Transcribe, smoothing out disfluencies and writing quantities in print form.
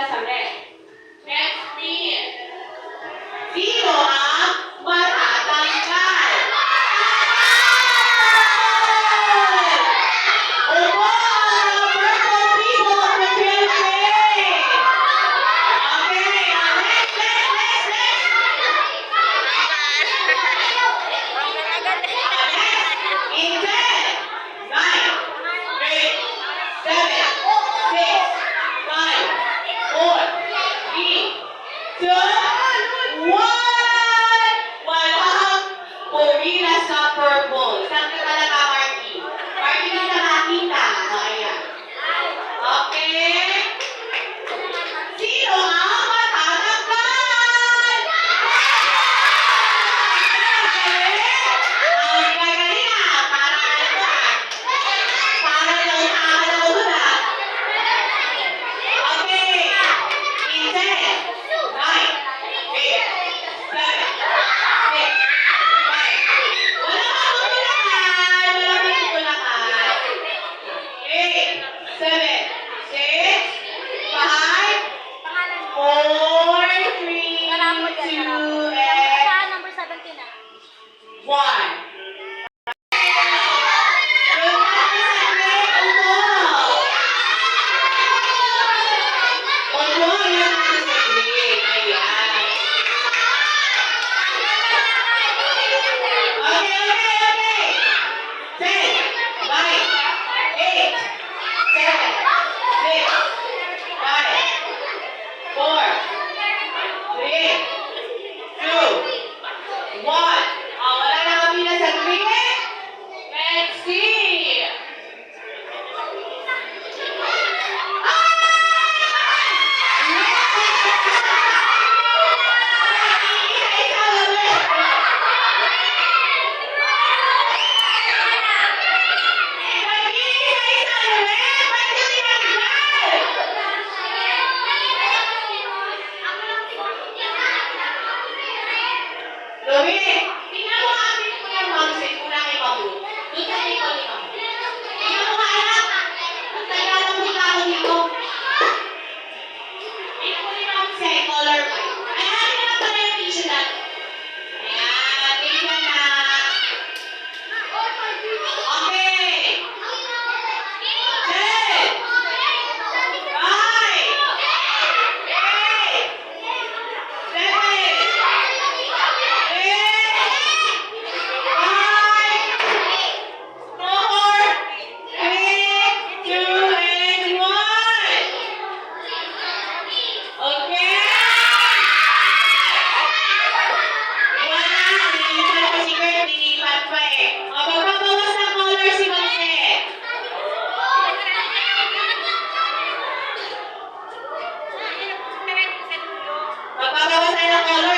sa red. Next team. Sino ang matatanggal? Opo, ang purple people of the Philippines. Okay, next. In 10, 9, 8, 7, 6, 5, 4, 3, 2, 1. Walang pumila sa purple. Saan ka talaga, Marky? Marky, hindi ka nakita. Ayan. Okay. Sino ang matatanggal? Ang gagaling ah. Para ano ah. Para daw na. Okay. In 10, 9, 8, 7, 6, 5, 4, 3, 2, 1. Wala kang tutulakan. 8, 7, 6, 5, 4, 3, 2, and Number 17 na. 1. Lomi, tingnan mo nga dito ko yung momsen, kulang yung mag-group. Doon sa table ni Mama. Tingnan mo nga anak. Nagtagalog muna ako dito. Tingnan mo ni momsen, color white. Ayan, tingnan mo pala yung tissue natin. Ayan, tingnan na. Okay. 10, 9, 8, 7, magbabawas tayo ng color.